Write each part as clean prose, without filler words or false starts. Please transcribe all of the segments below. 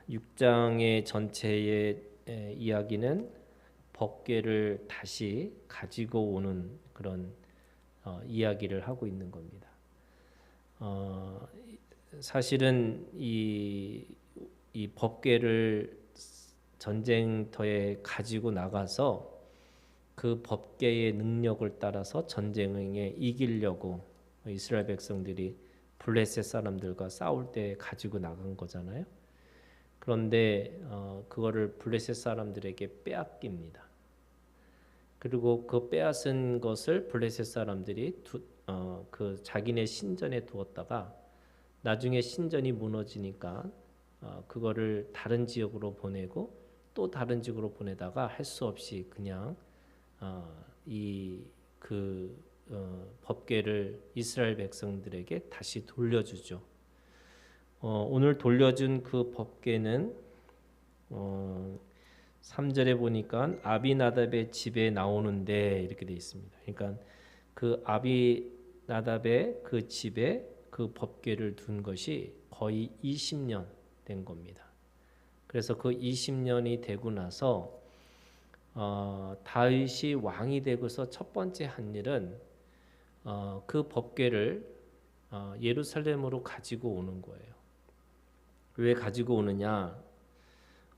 6장의 전체의 이야기는 법궤를 다시 가지고 오는 그런 이야기를 하고 있는 겁니다. 사실은 이 법궤를 전쟁터에 가지고 나가서 그 법궤의 능력을 따라서 전쟁에 이기려고 이스라엘 백성들이 블레셋 사람들과 싸울 때 가지고 나간 거잖아요. 그런데 그거를 블레셋 사람들에게 빼앗깁니다. 그리고 그 빼앗은 것을 블레셋 사람들이 그 자기네 신전에 두었다가 나중에 신전이 무너지니까 그거를 다른 지역으로 보내고 또 다른 지역으로 보내다가 할 수 없이 그냥 이그 법궤를 이스라엘 백성들에게 다시 돌려주죠. 오늘 돌려준 그 법궤는 3절에 보니까 아비나답의 집에 나오는데 이렇게 되어 있습니다. 그러니까 그 아비나답의 그 집에 그 법궤를 둔 것이 거의 20년 된 겁니다. 그래서 그 20년이 되고 나서 다윗이 왕이 되고서 첫 번째 한 일은 그 법궤를 예루살렘으로 가지고 오는 거예요. 왜 가지고 오느냐?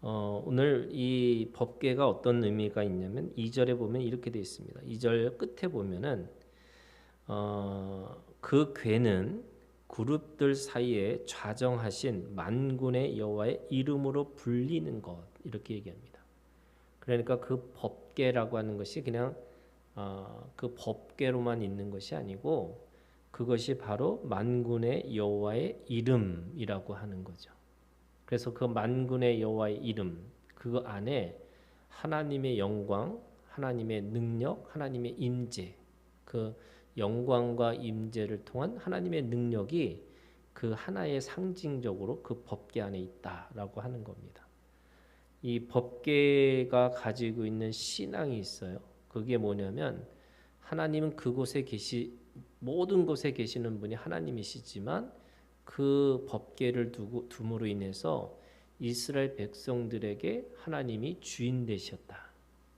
오늘 이 법궤가 어떤 의미가 있냐면 2절에 보면 이렇게 되어 있습니다. 2절 끝에 보면은 그 궤는 그룹들 사이에 좌정하신 만군의 여호와의 이름으로 불리는 것 이렇게 얘기합니다. 그러니까 그 법궤라고 하는 것이 그냥 그 법궤로만 있는 것이 아니고 그것이 바로 만군의 여호와의 이름이라고 하는 거죠. 그래서 그 만군의 여호와의 이름 그 안에 하나님의 영광, 하나님의 능력, 하나님의 임재, 그 영광과 임재를 통한 하나님의 능력이 그 하나의 상징적으로 그 법궤 안에 있다라고 하는 겁니다. 이 법궤가 가지고 있는 신앙이 있어요. 그게 뭐냐면 하나님은 그곳에 모든 곳에 계시는 분이 하나님이시지만 그 법궤를 둠으로 인해서 이스라엘 백성들에게 하나님이 주인 되셨다.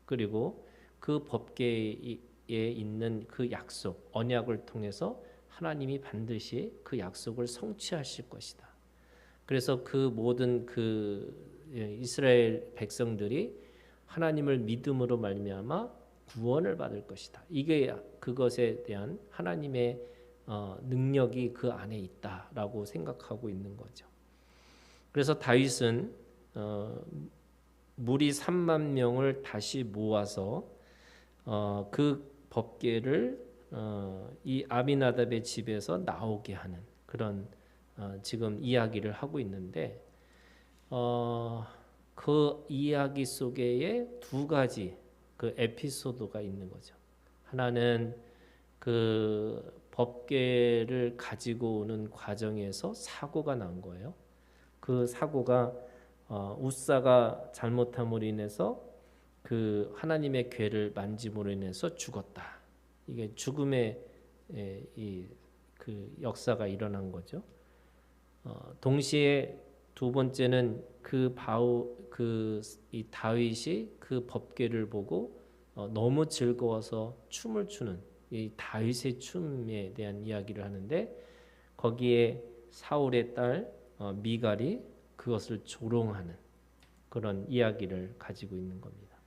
그리고 그 법궤에 있는 그 약속, 언약을 통해서 하나님이 반드시 그 약속을 성취하실 것이다. 그래서 그 모든 이스라엘 백성들이 하나님을 믿음으로 말미암아 구원을 받을 것이다. 이게 그것에 대한 하나님의 능력이 그 안에 있다라고 생각하고 있는 거죠. 그래서 다윗은 무리 3만 명을 다시 모아서 그 법궤를 이 아비나답의 집에서 나오게 하는 그런 지금 이야기를 하고 있는데 그 이야기 속에 두 가지 그 에피소드가 있는 거죠. 하나는 그 법궤를 가지고 오는 과정에서 사고가 난 거예요. 그 사고가 우사가 잘못함으로 인해서 그 하나님의 궤를 만짐으로 인해서 죽었다. 이게 죽음의 그 역사가 일어난 거죠. 동시에 두 번째는 이 다윗이 그 법궤를 보고 너무 즐거워서 춤을 추는 이 다윗의 춤에 대한 이야기를 하는데 거기에 사울의 딸 미갈이 그것을 조롱하는 그런 이야기를 가지고 있는 겁니다.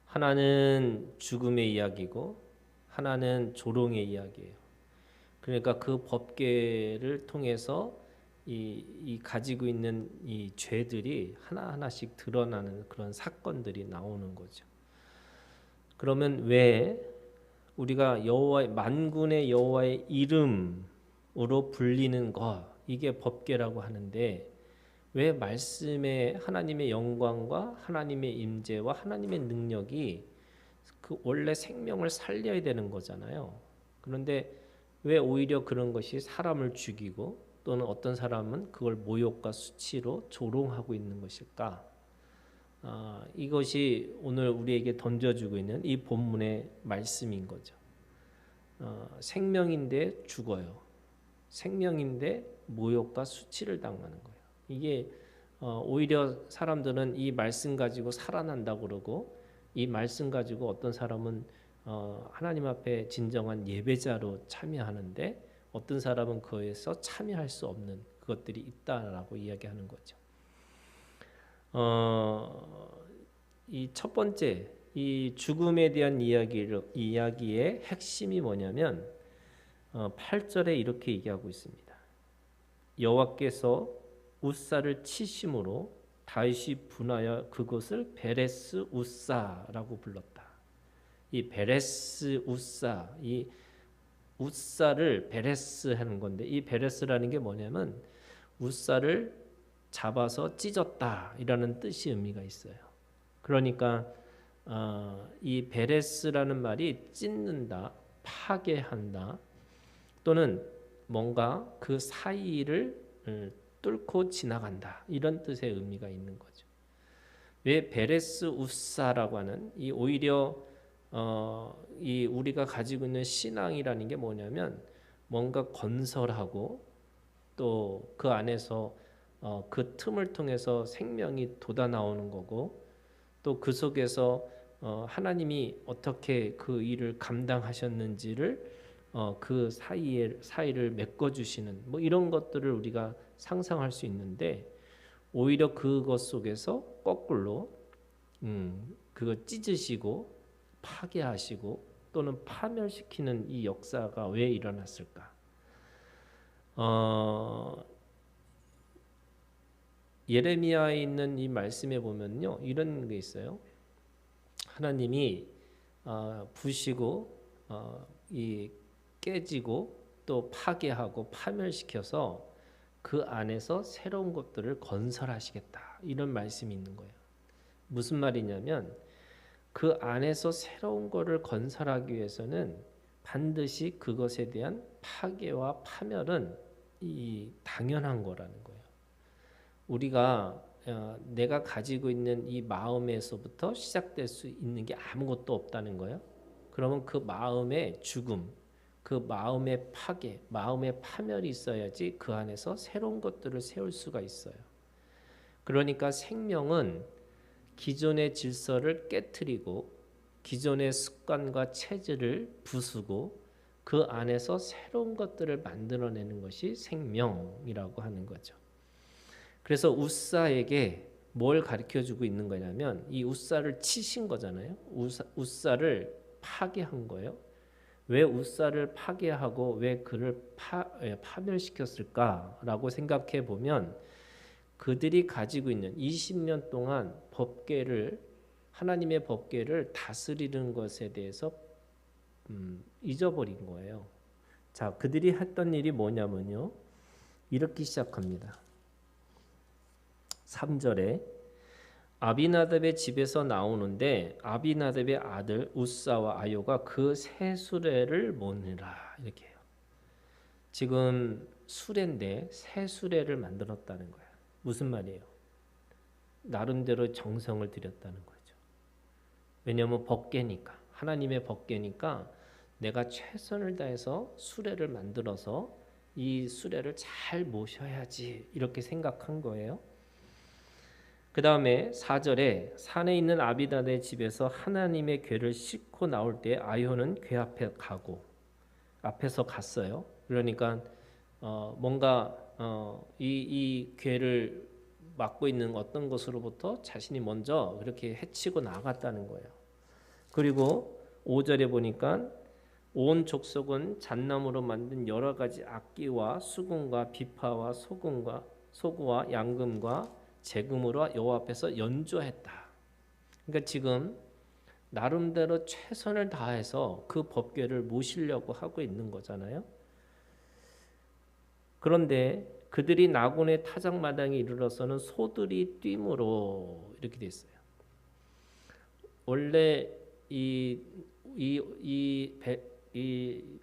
하나는 죽음의 이야기고 하나는 조롱의 이야기예요. 그러니까 그 법궤를 통해서 이 가지고 있는 이 죄들이 하나하나씩 드러나는 그런 사건들이 나오는 거죠. 그러면 왜 우리가 여호와의 만군의 여호와의 이름으로 불리는 것 이게 법궤라고 하는데 왜 말씀에 하나님의 영광과 하나님의 임재와 하나님의 능력이 그 원래 생명을 살려야 되는 거잖아요. 그런데 왜 오히려 그런 것이 사람을 죽이고 또는 어떤 사람은 그걸 모욕과 수치로 조롱하고 있는 것일까? 이것이 오늘 우리에게 던져주고 있는 이 본문의 말씀인 거죠. 생명인데 죽어요. 생명인데 모욕과 수치를 당하는 거예요. 이게 오히려 사람들은 이 말씀 가지고 살아난다고 그러고 이 말씀 가지고 어떤 사람은 하나님 앞에 진정한 예배자로 참여하는데 어떤 사람은 그에서 참여할 수 없는 그것들이 있다라고 이야기하는 거죠. 이 첫 번째 이 죽음에 대한 이야기의 핵심이 뭐냐면 8절에 이렇게 얘기하고 있습니다. 여호와께서 우사를 치심으로 다윗이 분하여 그곳을 베레스 우사라고 불렀다. 이 베레스 우사, 이 우사를 베레스 하는 건데 이 베레스라는 게 뭐냐면 우사를 잡아서 찢었다 이라는 뜻이 의미가 있어요. 그러니까 이 베레스라는 말이 찢는다, 파괴한다 또는 뭔가 그 사이를 뚫고 지나간다 이런 뜻의 의미가 있는 거죠. 왜 베레스 우사라고 하는 이 오히려 이 우리가 가지고 있는 신앙이라는 게 뭐냐면 뭔가 건설하고 또 그 안에서 그 틈을 통해서 생명이 돋아나오는 거고 또 그 속에서 하나님이 어떻게 그 일을 감당하셨는지를 그 사이를 메꿔주시는 뭐 이런 것들을 우리가 상상할 수 있는데 오히려 그것 속에서 거꾸로 그거 찢으시고 파괴하시고 또는 파멸시키는 이 역사가 왜 일어났을까? 예레미야에 있는 이 말씀에 보면요 이런 게 있어요. 하나님이 부시고 이 깨지고 또 파괴하고 파멸시켜서 그 안에서 새로운 것들을 건설하시겠다 이런 말씀이 있는 거예요. 무슨 말이냐면 그 안에서 새로운 것을 건설하기 위해서는 반드시 그것에 대한 파괴와 파멸은 이 당연한 거라는 거예요. 우리가 내가 가지고 있는 이 마음에서부터 시작될 수 있는 게 아무것도 없다는 거예요. 그러면 그 마음의 죽음, 그 마음의 파괴, 마음의 파멸이 있어야지 그 안에서 새로운 것들을 세울 수가 있어요. 그러니까 생명은 기존의 질서를 깨트리고 기존의 습관과 체질을 부수고 그 안에서 새로운 것들을 만들어내는 것이 생명이라고 하는 거죠. 그래서 우사에게 뭘 가르쳐주고 있는 거냐면 이 우사를 치신 거잖아요. 우사를 파괴한 거예요. 왜 우사를 파괴하고 왜 그를 파멸시켰을까라고 생각해 보면 그들이 가지고 있는 20년 동안 하나님의 법궤를 다스리는 것에 대해서 잊어버린 거예요. 자, 그들이 했던 일이 뭐냐면요. 이렇게 시작합니다. 3절에 아비나답의 집에서 나오는데 아비나답의 아들 우사와 아요가 그 새 수레를 모으니라 이렇게 해요. 지금 수레인데 새 수레를 만들었다는 거예요. 무슨 말이에요? 나름대로 정성을 들였다는 거죠. 왜냐하면 법궤니까 하나님의 법궤니까 내가 최선을 다해서 수레를 만들어서 이 수레를 잘 모셔야지 이렇게 생각한 거예요. 그 다음에 4절에 산에 있는 아비나답의 집에서 하나님의 궤를 싣고 나올 때 아효는 궤 앞에서 갔어요. 그러니까 뭔가 이 궤를 맡고 있는 어떤 것으로부터 자신이 먼저 그렇게 해치고 나갔다는 거예요. 그리고 5절에 보니까 온 족속은 잣나무로 만든 여러 가지 악기와 수금과 비파와 소구와 양금과 재금으로 여호와 앞에서 연주했다. 그러니까 지금 나름대로 최선을 다해서 그 법궤를 모시려고 하고 있는 거잖아요. 그런데 그들이 나곤의 타작마당에 이르러서는 소들이 뛰므로 이렇게 돼 있어요. 원래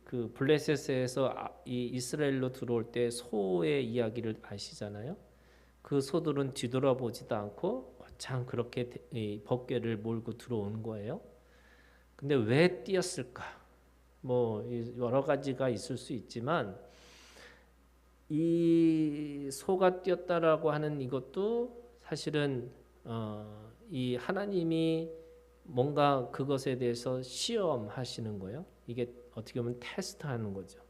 그 블레셋에서 이 이스라엘로 들어올 때 소의 이야기를 아시잖아요. 그 소들은 뒤돌아보지도 않고 참 그렇게 법궤를 몰고 들어온 거예요. 근데 왜 뛰었을까? 뭐 여러 가지가 있을 수 있지만 이 소가 뛰었다라고 하는 이것도 사실은 이 하나님이 뭔가 그것에 대해서 시험하시는 거예요. 이게 어떻게 보면 테스트하는 거죠.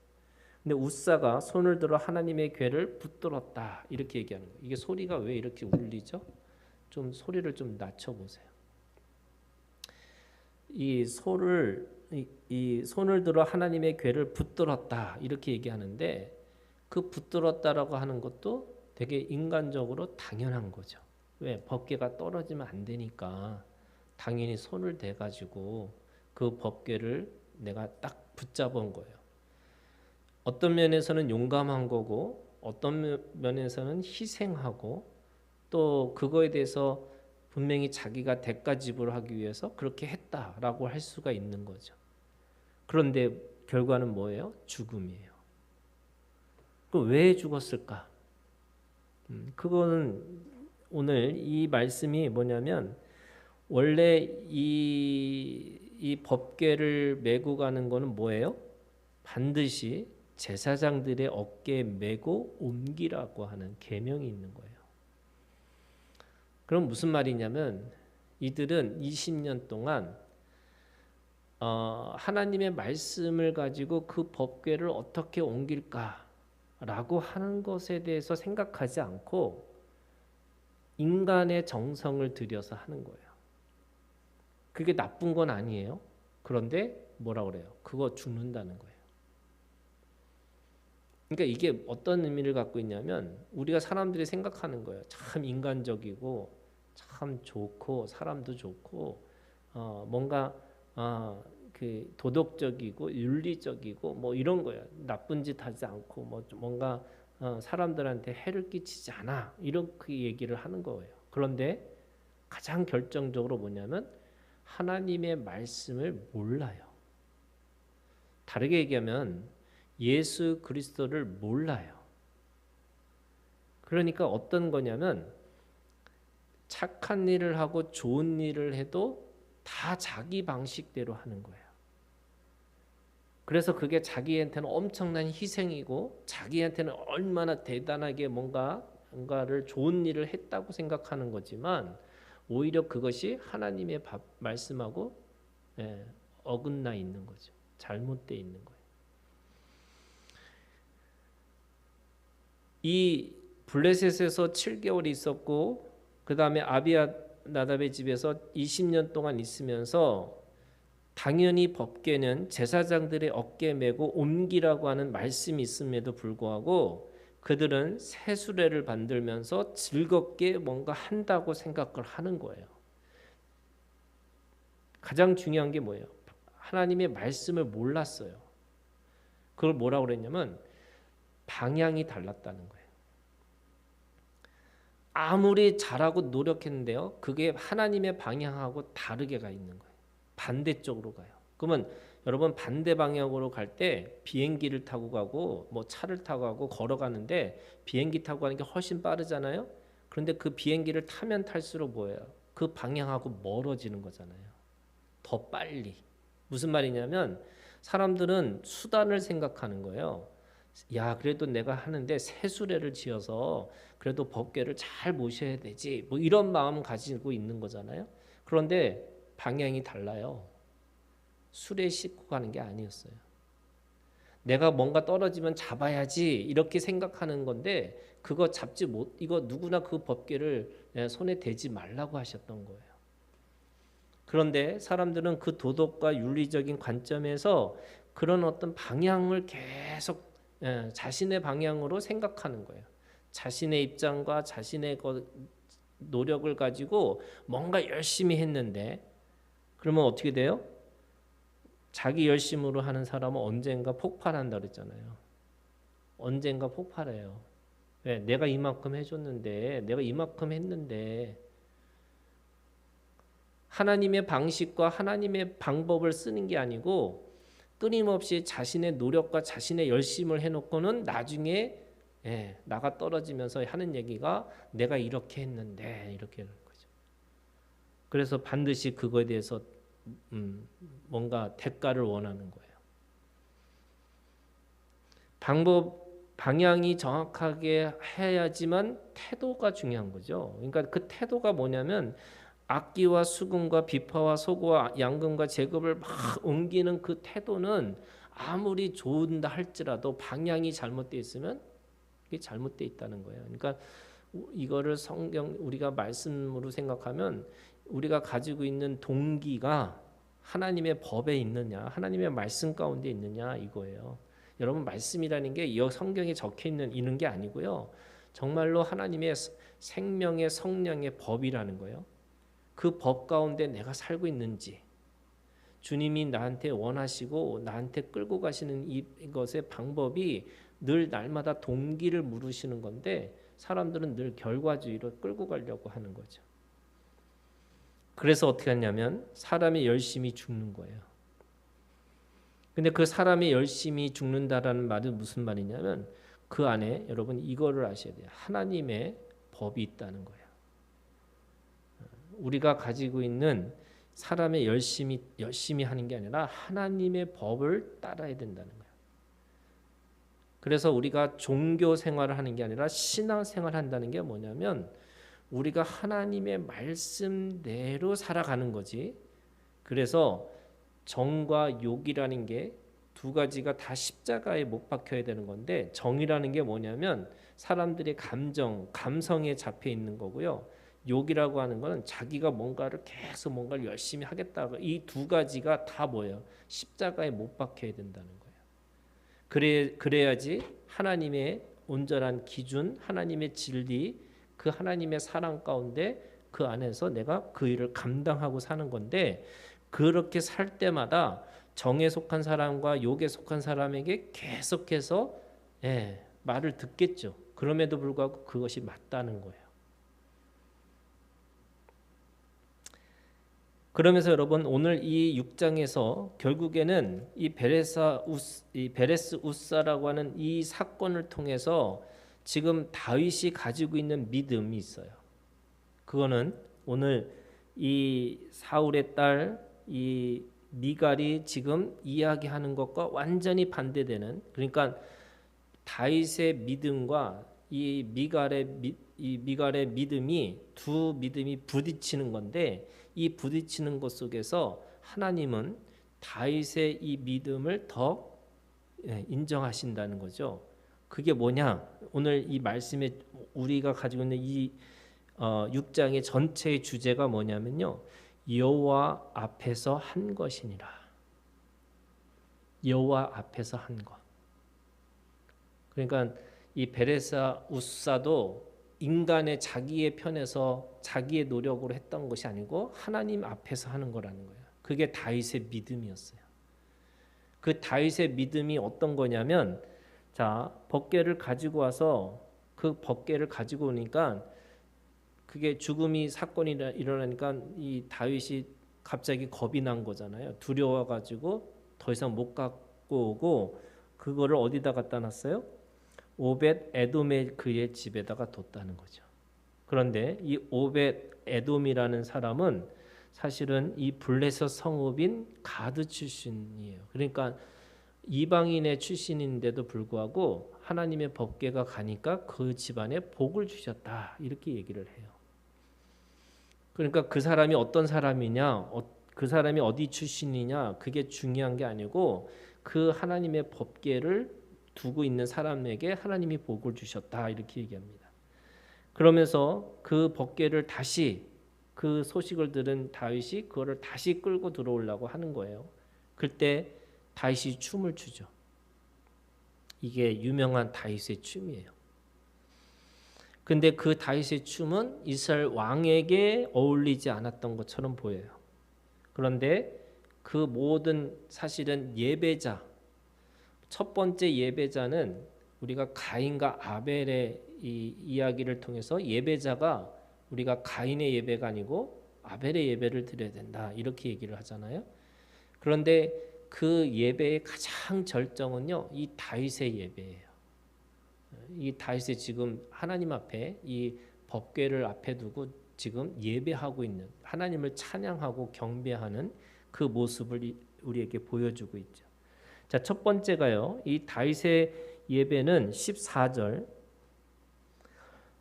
근데 웃사가 손을 들어 하나님의 궤를 붙들었다 이렇게 얘기하는 거예요. 이게 소리가 왜 이렇게 울리죠? 좀 소리를 좀 낮춰 보세요. 이 소를 이 손을 들어 하나님의 궤를 붙들었다 이렇게 얘기하는데 그 붙들었다라고 하는 것도 되게 인간적으로 당연한 거죠. 왜? 법궤가 떨어지면 안 되니까 당연히 손을 대 가지고 그 법궤를 내가 딱 붙잡은 거예요. 어떤 면에서는 용감한 거고 어떤 면에서는 희생하고 또 그거에 대해서 분명히 자기가 대가 지불하기 위해서 그렇게 했다라고 할 수가 있는 거죠. 그런데 결과는 뭐예요? 죽음이에요. 그럼 왜 죽었을까? 그거는 오늘 이 말씀이 뭐냐면 원래 이 법궤를 메고 가는 거는 뭐예요? 반드시 제사장들의 어깨에 메고 옮기라고 하는 계명이 있는 거예요. 그럼 무슨 말이냐면 이들은 20년 동안 하나님의 말씀을 가지고 그 법궤를 어떻게 옮길까라고 하는 것에 대해서 생각하지 않고 인간의 정성을 들여서 하는 거예요. 그게 나쁜 건 아니에요. 그런데 뭐라 그래요? 그거 죽는다는 거예요. 그러니까 이게 어떤 의미를 갖고 있냐면 우리가 사람들이 생각하는 거예요. 참 인간적이고 참 좋고 사람도 좋고 뭔가 그 도덕적이고 윤리적이고 뭐 이런 거예요. 나쁜 짓 하지 않고 뭐 뭔가 사람들한테 해를 끼치지 않아 이렇게 얘기를 하는 거예요. 그런데 가장 결정적으로 뭐냐면 하나님의 말씀을 몰라요. 다르게 얘기하면 예수 그리스도를 몰라요. 그러니까 어떤 거냐면 착한 일을 하고 좋은 일을 해도 다 자기 방식대로 하는 거예요. 그래서 그게 자기한테는 엄청난 희생이고 자기한테는 얼마나 대단하게 뭔가를 좋은 일을 했다고 생각하는 거지만 오히려 그것이 하나님의 말씀하고 어긋나 있는 거죠. 잘못되어 있는 거예요. 이 블레셋에서 7개월 있었고 그 다음에 아비나답의 집에서 20년 동안 있으면서 당연히 법궤는 제사장들의 어깨에 메고 옮기라고 하는 말씀이 있음에도 불구하고 그들은 새 수레를 만들면서 즐겁게 뭔가 한다고 생각을 하는 거예요. 가장 중요한 게 뭐예요? 하나님의 말씀을 몰랐어요. 그걸 뭐라고 그랬냐면 방향이 달랐다는 거예요. 아무리 잘하고 노력했는데요. 그게 하나님의 방향하고 다르게 가 있는 거예요. 반대쪽으로 가요. 그러면 여러분 반대 방향으로 갈 때 비행기를 타고 가고 뭐 차를 타고 가고 걸어가는데 비행기 타고 가는 게 훨씬 빠르잖아요. 그런데 그 비행기를 타면 탈수록 뭐예요? 그 방향하고 멀어지는 거잖아요. 더 빨리. 무슨 말이냐면 사람들은 수단을 생각하는 거예요. 야, 그래도 내가 하는데 새 수레를 지어서 그래도 법궤를 잘 모셔야 되지. 뭐 이런 마음 가지고 있는 거잖아요. 그런데 방향이 달라요. 수레 싣고 가는 게 아니었어요. 내가 뭔가 떨어지면 잡아야지 이렇게 생각하는 건데 그거 잡지 못 이거 누구나 그 법궤를 손에 대지 말라고 하셨던 거예요. 그런데 사람들은 그 도덕과 윤리적인 관점에서 그런 어떤 방향을 계속 자신의 방향으로 생각하는 거예요. 자신의 입장과 자신의 노력을 가지고 뭔가 열심히 했는데 그러면 어떻게 돼요? 자기 열심으로 하는 사람은 언젠가 폭발한다 그랬잖아요. 언젠가 폭발해요. 왜? 내가 이만큼 해줬는데 내가 이만큼 했는데 하나님의 방식과 하나님의 방법을 쓰는 게 아니고 끊임없이 자신의 노력과 자신의 열심을 해놓고는 나중에 나가 떨어지면서 하는 얘기가 내가 이렇게 했는데 이렇게 하는 거죠. 그래서 반드시 그거에 대해서 뭔가 대가를 원하는 거예요. 방향이 정확하게 해야지만 태도가 중요한 거죠. 그러니까 그 태도가 뭐냐면 악기와 수금과 비파와 소고와 양금과 제급을 막 옮기는 그 태도는 아무리 좋은다 할지라도 방향이 잘못되어 있으면 이게 잘못되어 있다는 거예요. 그러니까 이거를 성경 우리가 말씀으로 생각하면 우리가 가지고 있는 동기가 하나님의 법에 있느냐, 하나님의 말씀 가운데 있느냐 이거예요. 여러분 말씀이라는 게 이 성경에 적혀 있는 게 아니고요. 정말로 하나님의 생명의 성령의 법이라는 거예요. 그 법 가운데 내가 살고 있는지, 주님이 나한테 원하시고 나한테 끌고 가시는 이것의 방법이 늘 날마다 동기를 물으시는 건데 사람들은 늘 결과주의로 끌고 가려고 하는 거죠. 그래서 어떻게 하냐면 사람이 열심히 죽는 거예요. 근데 그 사람이 열심히 죽는다라는 말은 무슨 말이냐면 그 안에 여러분 이거를 아셔야 돼요. 하나님의 법이 있다는 거예요. 우리가 가지고 있는 사람의 열심히 하는 게 아니라 하나님의 법을 따라야 된다는 거예요. 그래서 우리가 종교 생활을 하는 게 아니라 신앙 생활을 한다는 게 뭐냐면 우리가 하나님의 말씀대로 살아가는 거지. 그래서 정과 욕이라는 게 두 가지가 다 십자가에 못 박혀야 되는 건데 정이라는 게 뭐냐면 사람들의 감성에 잡혀 있는 거고요. 욕이라고 하는 거는 자기가 뭔가를 계속 뭔가를 열심히 하겠다고 이 두 가지가 다 뭐예요? 십자가에 못 박혀야 된다는 거예요. 그래야지 하나님의 온전한 기준, 하나님의 진리, 그 하나님의 사랑 가운데 그 안에서 내가 그 일을 감당하고 사는 건데 그렇게 살 때마다 정에 속한 사람과 욕에 속한 사람에게 계속해서 말을 듣겠죠. 그럼에도 불구하고 그것이 맞다는 거예요. 그러면서 여러분 오늘 이 6장에서 결국에는 이 베레스 우사라고 하는 이 사건을 통해서 지금 다윗이 가지고 있는 믿음이 있어요. 그거는 오늘 이 사울의 딸 이 미갈이 지금 이야기하는 것과 완전히 반대되는 그러니까 다윗의 믿음과 이 미갈의 믿음이 두 믿음이 부딪히는 건데 이 부딪히는 것 속에서 하나님은 다윗의 이 믿음을 더 인정하신다는 거죠. 그게 뭐냐? 오늘 이 말씀에 우리가 가지고 있는 이 6장의 전체의 주제가 뭐냐면요. 여호와 앞에서 한 것이니라. 여호와 앞에서 한 것. 그러니까 이 베레사 우사도 인간의 자기의 편에서 자기의 노력으로 했던 것이 아니고 하나님 앞에서 하는 거라는 거예요. 그게 다윗의 믿음이었어요. 그 다윗의 믿음이 어떤 거냐면 자, 법궤를 가지고 와서 그 법궤를 가지고 오니까 그게 죽음이 사건이 일어나니까 이 다윗이 갑자기 겁이 난 거잖아요. 두려워 가지고 더 이상 못 갖고 오고 그거를 어디다 갖다 놨어요? 오벳 에돔의 그의 집에다가 뒀다는 거죠. 그런데 이 오벳 에돔이라는 사람은 사실은 이 블레셋 성읍인 가드 출신이에요. 그러니까 이방인의 출신인데도 불구하고 하나님의 법궤가 가니까 그 집안에 복을 주셨다 이렇게 얘기를 해요. 그러니까 그 사람이 어떤 사람이냐, 그 사람이 어디 출신이냐 그게 중요한 게 아니고 그 하나님의 법궤를 두고 있는 사람에게 하나님이 복을 주셨다 이렇게 얘기합니다. 그러면서 그 법궤를 다시 그 소식을 들은 다윗이 그거를 다시 끌고 들어오려고 하는 거예요. 그때 다윗이 춤을 추죠. 이게 유명한 다윗의 춤이에요. 근데 그 다윗의 춤은 이스라엘 왕에게 어울리지 않았던 것처럼 보여요. 그런데 그 모든 사실은 예배자 첫 번째 예배자는 우리가 가인과 아벨의 이 이야기를 통해서 예배자가 우리가 가인의 예배가 아니고 아벨의 예배를 드려야 된다 이렇게 얘기를 하잖아요. 그런데 그 예배의 가장 절정은요 이 다윗의 예배예요. 이 다윗이 지금 하나님 앞에 이 법궤를 앞에 두고 지금 예배하고 있는 하나님을 찬양하고 경배하는 그 모습을 우리에게 보여주고 있죠. 자, 첫 번째가요. 이 다윗의 예배는 14절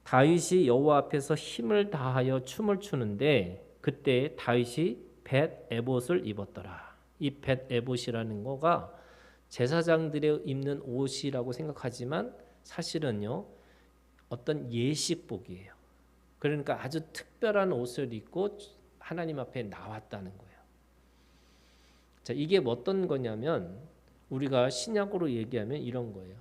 다윗이 여호와 앞에서 힘을 다하여 춤을 추는데 그때 다윗이 벳 에봇을 입었더라. 이 벳 에봇이라는 거가 제사장들의 입는 옷이라고 생각하지만 사실은요 어떤 예식복이에요. 그러니까 아주 특별한 옷을 입고 하나님 앞에 나왔다는 거예요. 자, 이게 어떤 거냐면 우리가 신약으로 얘기하면 이런 거예요.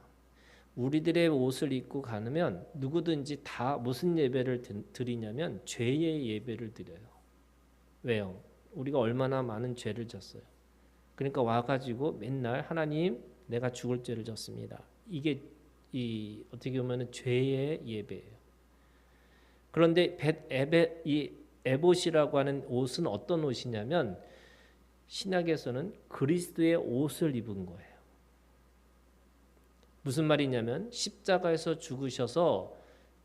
우리들의 옷을 입고 가면 누구든지 다 무슨 예배를 드리냐면 죄의 예배를 드려요. 왜요? 우리가 얼마나 많은 죄를 졌어요. 그러니까 와가지고 맨날 하나님 내가 죽을 죄를 졌습니다. 이게 이 어떻게 보면 죄의 예배예요. 그런데 이 에봇이라고 하는 옷은 어떤 옷이냐면 신약에서는 그리스도의 옷을 입은 거예요. 무슨 말이냐면 십자가에서 죽으셔서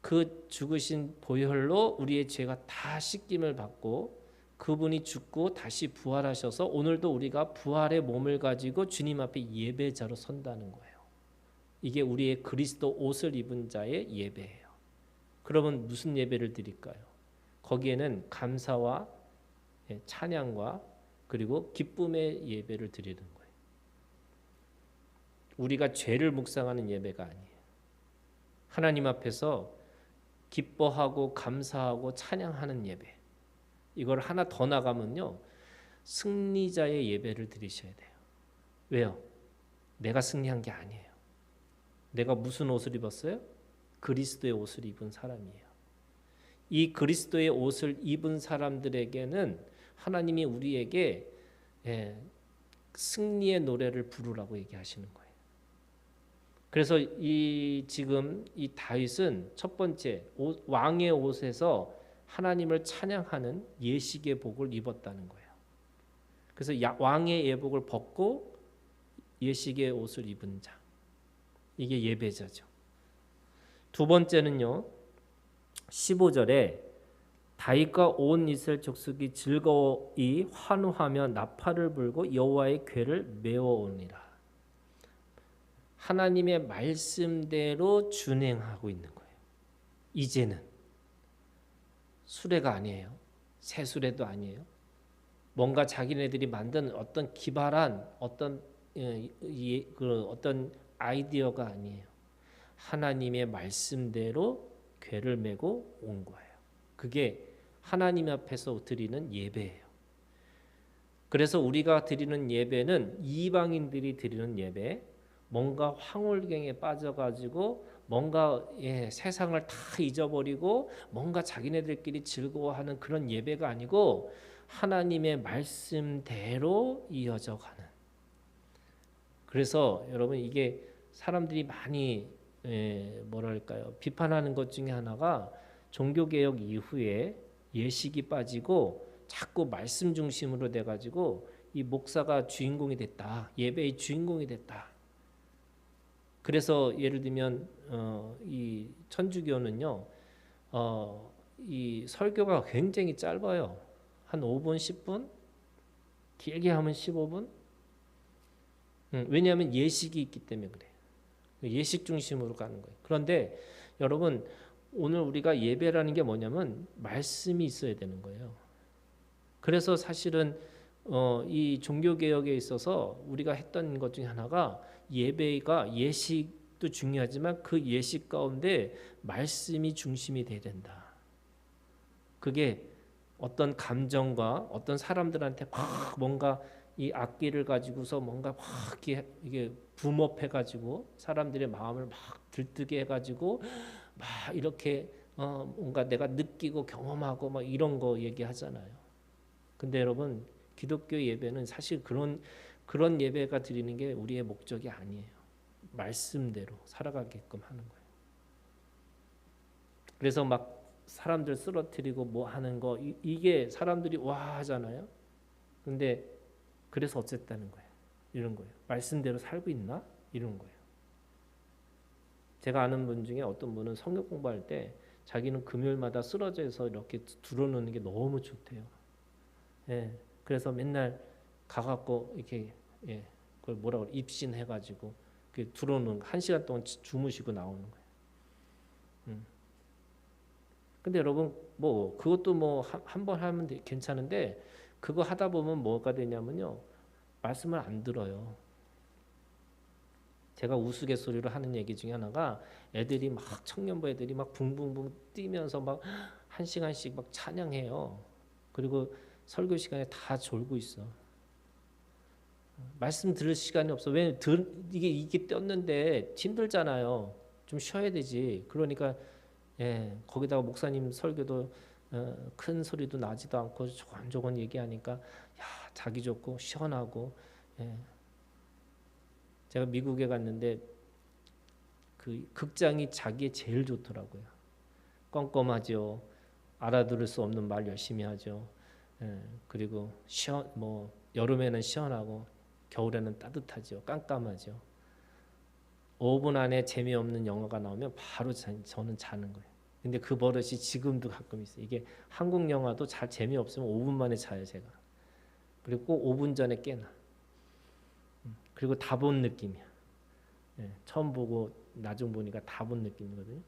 그 죽으신 보혈로 우리의 죄가 다 씻김을 받고 그분이 죽고 다시 부활하셔서 오늘도 우리가 부활의 몸을 가지고 주님 앞에 예배자로 선다는 거예요. 이게 우리의 그리스도 옷을 입은 자의 예배예요. 그러면 무슨 예배를 드릴까요? 거기에는 감사와 찬양과 그리고 기쁨의 예배를 드리는 거예요. 우리가 죄를 묵상하는 예배가 아니에요. 하나님 앞에서 기뻐하고 감사하고 찬양하는 예배. 이걸 하나 더 나가면요. 승리자의 예배를 드리셔야 돼요. 왜요? 내가 승리한 게 아니에요. 내가 무슨 옷을 입었어요? 그리스도의 옷을 입은 사람이에요. 이 그리스도의 옷을 입은 사람들에게는 하나님이 우리에게 승리의 노래를 부르라고 얘기하시는 거예요. 그래서 지금 이 다윗은 첫 번째 왕의 옷에서 하나님을 찬양하는 예식의 복을 입었다는 거예요. 그래서 왕의 예복을 벗고 예식의 옷을 입은 자. 이게 예배자죠. 두 번째는요. 15절에 다윗과 온 이스라엘 족속이 즐거이 환호하며 나팔을 불고 여호와의 궤를 메워오니라. 하나님의 말씀대로 준행하고 있는 거예요. 이제는 수레가 아니에요. 새 수레도 아니에요. 뭔가 자기네들이 만든 어떤 기발한 어떤 아이디어가 아니에요. 하나님의 말씀대로 궤를 메고 온 거예요. 그게 하나님 앞에서 드리는 예배예요. 그래서 우리가 드리는 예배는 이방인들이 드리는 예배, 뭔가 황홀경에 빠져가지고 뭔가 세상을 다 잊어버리고 뭔가 자기네들끼리 즐거워하는 그런 예배가 아니고 하나님의 말씀대로 이어져 가는. 그래서 여러분 이게 사람들이 많이 뭐랄까요 비판하는 것 중에 하나가 종교개혁 이후에 예식이 빠지고 자꾸 말씀 중심으로 돼가지고 이 목사가 주인공이 됐다. 예배의 주인공이 됐다. 그래서 예를 들면 이 천주교는요, 이 설교가 굉장히 짧아요. 한 5분, 10분, 길게 하면 15분. 왜냐하면 예식이 있기 때문에 그래요. 예식 중심으로 가는 거예요. 그런데 여러분 오늘 우리가 예배라는 게 뭐냐면 말씀이 있어야 되는 거예요. 그래서 사실은 이 종교개혁에 있어서 우리가 했던 것 중에 하나가 예배가 예식도 중요하지만 그 예식 가운데 말씀이 중심이 돼야 된다. 그게 어떤 감정과 어떤 사람들한테 막 뭔가 이 악기를 가지고서 뭔가 막 이게 붐업해가지고 사람들의 마음을 막 들뜨게 해가지고 막 이렇게 뭔가 내가 느끼고 경험하고 막 이런 거 얘기하잖아요. 근데 여러분 기독교 예배는 사실 그런 예배가 드리는 게 우리의 목적이 아니에요. 말씀대로 살아가게끔 하는 거예요. 그래서 막 사람들 쓰러뜨리고 뭐 하는 거 이게 사람들이 와 하잖아요. 근데 그래서 어쨌다는 거예요. 이런 거예요. 말씀대로 살고 있나? 이런 거예요. 제가 아는 분 중에 어떤 분은 성경 공부할 때 자기는 금요일마다 쓰러져서 이렇게 들어놓는 게 너무 좋대요. 그래서 맨날 가갖고 이렇게 그걸 뭐라고 입신해가지고 들어오는 1시간 동안 주무시고 나오는 거예요. 근데 여러분 뭐 그것도 뭐 한 번 하면 괜찮은데 그거 하다 보면 뭐가 되냐면요. 말씀을 안 들어요. 제가 우스갯소리로 하는 얘기 중에 하나가 애들이 막 청년부 애들이 막 붕붕붕 뛰면서 막 1시간씩 막 찬양해요. 그리고 설교 시간에 다 졸고 있어. 말씀 들을 시간이 없어. 왜 이게 떴는데 힘들잖아요. 좀 쉬어야 되지. 그러니까 거기다가 목사님 설교도 큰 소리도 나지도 않고 조곤조곤 얘기하니까 야 자기 좋고 시원하고 제가 미국에 갔는데 그 극장이 자기에 제일 좋더라고요. 껌껌하죠. 알아들을 수 없는 말 열심히 하죠. 그리고 뭐 여름에는 시원하고 겨울에는 따뜻하죠. 깜깜하죠. 5분 안에 재미없는 영화가 나오면 바로 저는 자는 거예요. 근데 그 버릇이 지금도 가끔 있어요. 이게 한국 영화도 잘 재미없으면 5분 만에 자요, 제가. 그리고 꼭 5분 전에 깨나. 그리고 다 본 느낌이야. 처음 보고 나중 보니까 다 본 느낌이거든요.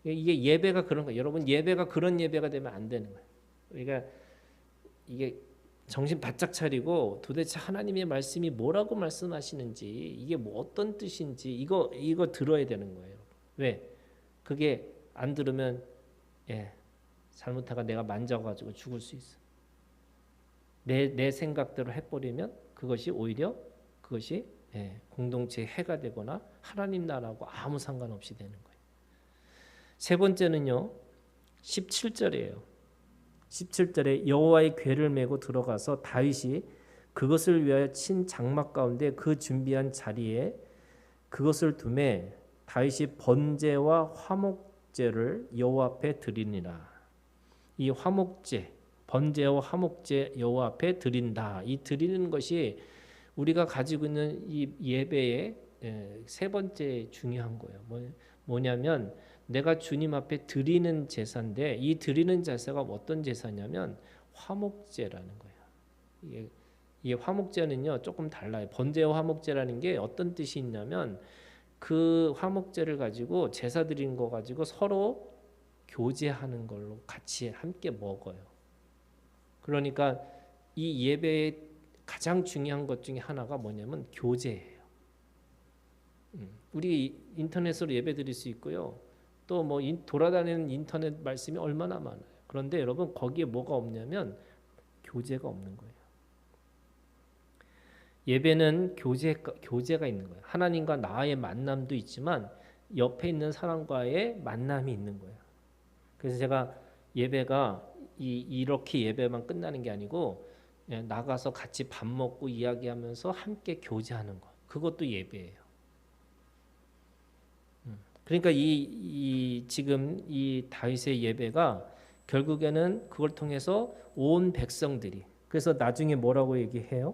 이게 예배가 그런 거예요. 여러분 예배가 그런 예배가 되면 안 되는 거예요. 그러니까 이게 정신 바짝 차리고 도대체 하나님의 말씀이 뭐라고 말씀하시는지 이게 뭐 어떤 뜻인지 이거 들어야 되는 거예요. 왜? 그게 안 들으면 잘못하가 내가 만져가지고 죽을 수 있어. 내 생각대로 해버리면 그것이 오히려 공동체의 해가 되거나 하나님 나라하고 아무 상관없이 되는 거예요. 세 번째는요. 17절이에요. 17절에 여호와의 궤를 메고 들어가서 다윗이 그것을 위하여 친 장막 가운데 그 준비한 자리에 그것을 두매 다윗이 번제와 화목제를 여호와 앞에 드리니라. 이 화목제, 번제와 화목제 여호와 앞에 드린다. 이 드리는 것이 우리가 가지고 있는 이 예배의 세 번째 중요한 거예요. 뭐냐면 내가 주님 앞에 드리는 제사인데 이 드리는 제사가 어떤 제사냐면 화목제라는 거예요. 이게 화목제는요 조금 달라요. 번제와 화목제라는 게 어떤 뜻이 있냐면 그 화목제를 가지고 제사 드리는 거 가지고 서로 교제하는 걸로 같이 함께 먹어요. 그러니까 이 예배의 가장 중요한 것 중에 하나가 뭐냐면 교제예요. 우리 인터넷으로 예배 드릴 수 있고요. 또 뭐 돌아다니는 인터넷 말씀이 얼마나 많아요. 그런데 여러분 거기에 뭐가 없냐면 교제가 없는 거예요. 예배는 교제가 있는 거예요. 하나님과 나의 만남도 있지만 옆에 있는 사람과의 만남이 있는 거예요. 그래서 제가 예배가 이렇게 예배만 끝나는 게 아니고 나가서 같이 밥 먹고 이야기하면서 함께 교제하는 것. 그것도 예배예요. 그러니까 지금 이 다윗의 예배가 결국에는 그걸 통해서 온 백성들이 그래서 나중에 뭐라고 얘기해요?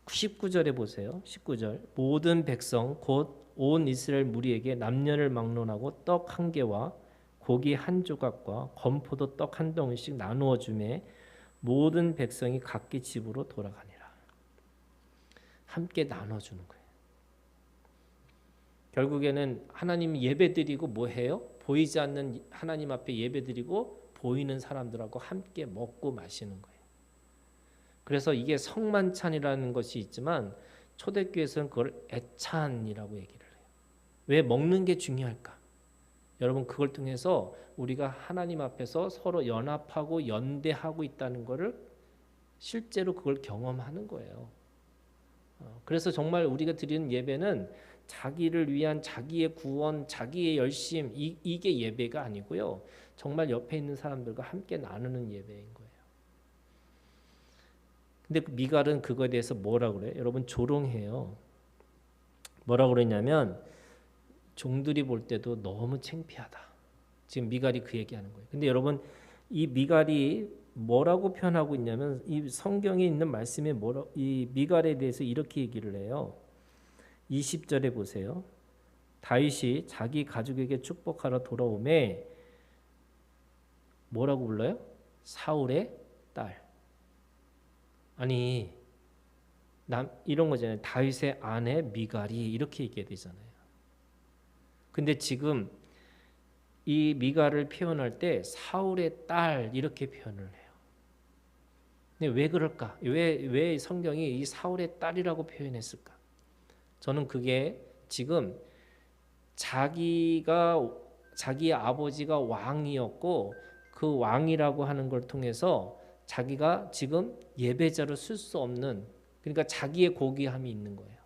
19절에 보세요. 19절 모든 백성 곧 온 이스라엘 무리에게 남녀를 막론하고 떡 한 개와 고기 한 조각과 건포도 떡 한 덩이씩 나누어 주매 모든 백성이 각기 집으로 돌아가니라. 함께 나눠주는 거예요. 결국에는 하나님 예배드리고 뭐 해요? 보이지 않는 하나님 앞에 예배드리고 보이는 사람들하고 함께 먹고 마시는 거예요. 그래서 이게 성만찬이라는 것이 있지만 초대교회에서는 그걸 애찬이라고 얘기를 해요. 왜 먹는 게 중요할까? 여러분 그걸 통해서 우리가 하나님 앞에서 서로 연합하고 연대하고 있다는 것을 실제로 그걸 경험하는 거예요. 그래서 정말 우리가 드리는 예배는 자기를 위한 자기의 구원, 자기의 열심 이게 예배가 아니고요. 정말 옆에 있는 사람들과 함께 나누는 예배인 거예요. 근데 미갈은 그거에 대해서 뭐라고 그래요? 여러분 조롱해요. 뭐라고 그랬냐면 종들이 볼 때도 너무 창피하다. 지금 미갈이 그 얘기하는 거예요. 근데 여러분 이 미갈이 뭐라고 표현하고 있냐면 이 성경에 있는 말씀에 이 미갈에 대해서 이렇게 얘기를 해요. 20절에 보세요. 다윗이 자기 가족에게 축복하러 돌아오매 뭐라고 불러요? 사울의 딸. 아니 이런 거잖아요. 다윗의 아내 미갈이 이렇게 얘기해야 되잖아요. 근데 지금 이 미갈을 표현할 때 사울의 딸 이렇게 표현을 해요. 근데 왜 그럴까? 왜 성경이 이 사울의 딸이라고 표현했을까? 저는 그게 지금 자기의 아버지가 왕이었고 그 왕이라고 하는 걸 통해서 자기가 지금 예배자로 쓸 수 없는, 그러니까 자기의 고귀함이 있는 거예요.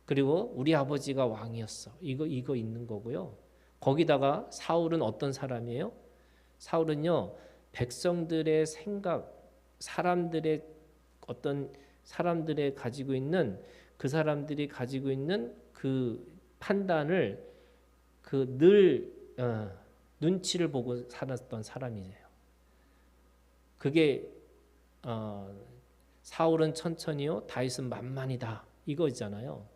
그리고 우리 아버지가 왕이었어. 이거 있는 거고요. 거기다가 사울은 어떤 사람이에요? 사울은요, 백성들의 생각, 사람들의 가지고 있는, 그 사람들이 가지고 있는 그 판단을 늘 눈치를 보고 살았던 사람이에요. 그게 사울은 천천히요, 다윗은 만만이다, 이거 있잖아요.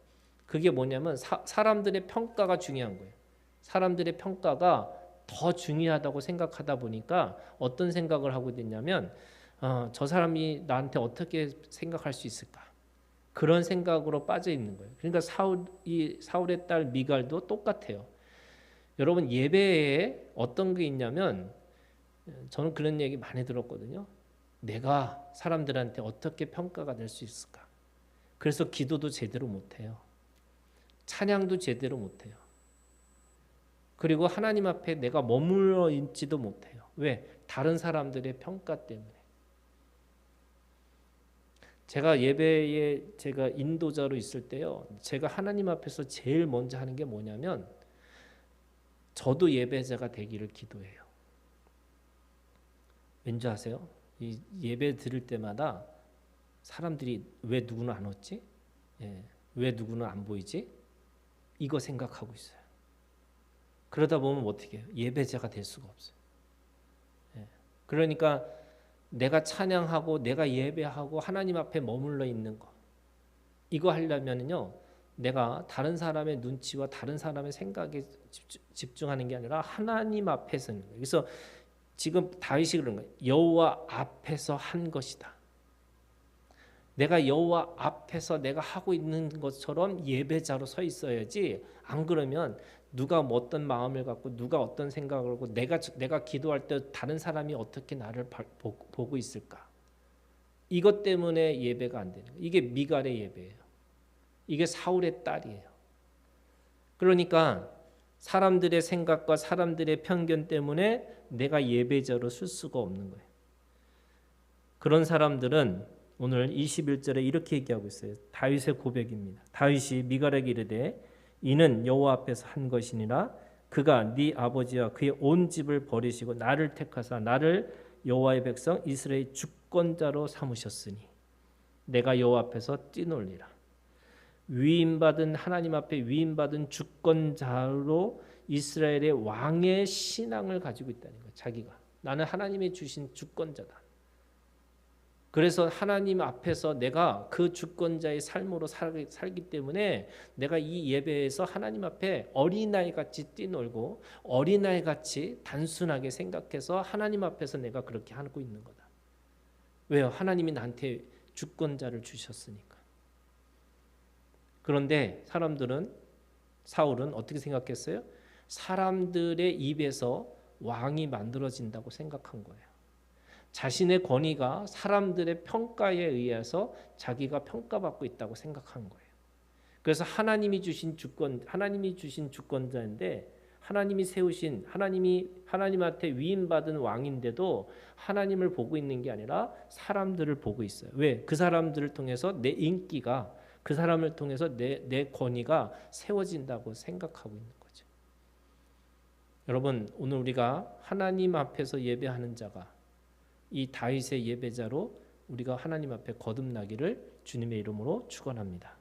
그게 뭐냐면 사람들의 평가가 중요한 거예요. 사람들의 평가가 더 중요하다고 생각하다 보니까 어떤 생각을 하고 있냐면 저 사람이 나한테 어떻게 생각할 수 있을까? 그런 생각으로 빠져 있는 거예요. 그러니까 사울의 딸 미갈도 똑같아요. 여러분, 예배에 어떤 게 있냐면, 저는 그런 얘기 많이 들었거든요. 내가 사람들한테 어떻게 평가가 될 수 있을까? 그래서 기도도 제대로 못해요. 찬양도 제대로 못해요. 그리고 하나님 앞에 내가 머물러 있지도 못해요. 왜? 다른 사람들의 평가 때문에. 제가 예배에 제가 인도자로 있을 때요, 제가 하나님 앞에서 제일 먼저 하는 게 뭐냐면, 저도 예배자가 되기를 기도해요. 왠지 아세요? 이 예배 드릴 때마다 사람들이 왜 누구는 안 왔지? 왜 누구는 안 보이지? 이거 생각하고 있어요. 그러다 보면 어떻게 해요? 예배자가 될 수가 없어요. 그러니까 내가 찬양하고 내가 예배하고 하나님 앞에 머물러 있는 거, 이거 하려면요, 내가 다른 사람의 눈치와 다른 사람의 생각에 집중하는 게 아니라 하나님 앞에 서는 거예요. 그래서 지금 다윗이 그런 거예요. 여호와 앞에서 한 것이다. 내가 여호와 앞에서 내가 하고 있는 것처럼 예배자로 서 있어야지, 안 그러면 누가 어떤 마음을 갖고 누가 어떤 생각을 하고 내가 기도할 때 다른 사람이 어떻게 나를 보고 있을까? 이것 때문에 예배가 안 되는 거예요. 이게 미갈의 예배예요. 이게 사울의 딸이에요. 그러니까 사람들의 생각과 사람들의 편견 때문에 내가 예배자로 쓸 수가 없는 거예요. 그런 사람들은 오늘 21절에 이렇게 얘기하고 있어요. 다윗의 고백입니다. 다윗이 미갈에게 이르되 이는 여호와 앞에서 한 것이니라. 그가 네 아버지와 그의 온 집을 버리시고 나를 택하사 나를 여호와의 백성 이스라엘의 주권자로 삼으셨으니 내가 여호와 앞에서 뛰놀리라. 위임받은, 하나님 앞에 위임받은 주권자로 이스라엘의 왕의 신앙을 가지고 있다는 거예요. 자기가 나는 하나님이 주신 주권자다. 그래서 하나님 앞에서 내가 그 주권자의 삶으로 살기 때문에 내가 이 예배에서 하나님 앞에 어린아이같이 뛰놀고 어린아이같이 단순하게 생각해서 하나님 앞에서 내가 그렇게 하고 있는 거다. 왜요? 하나님이 나한테 주권자를 주셨으니까. 그런데 사울은 어떻게 생각했어요? 사람들의 입에서 왕이 만들어진다고 생각한 거예요. 자신의 권위가 사람들의 평가에 의해서 자기가 평가받고 있다고 생각한 거예요. 그래서 하나님이 주신 주권자인데, 하나님이 세우신, 하나님한테 위임받은 왕인데도 하나님을 보고 있는 게 아니라 사람들을 보고 있어요. 왜? 그 사람들을 통해서 내 인기가, 그 사람을 통해서 내 권위가 세워진다고 생각하고 있는 거죠. 여러분, 오늘 우리가 하나님 앞에서 예배하는 자가 이 다윗의 예배자로 우리가 하나님 앞에 거듭나기를 주님의 이름으로 축원합니다.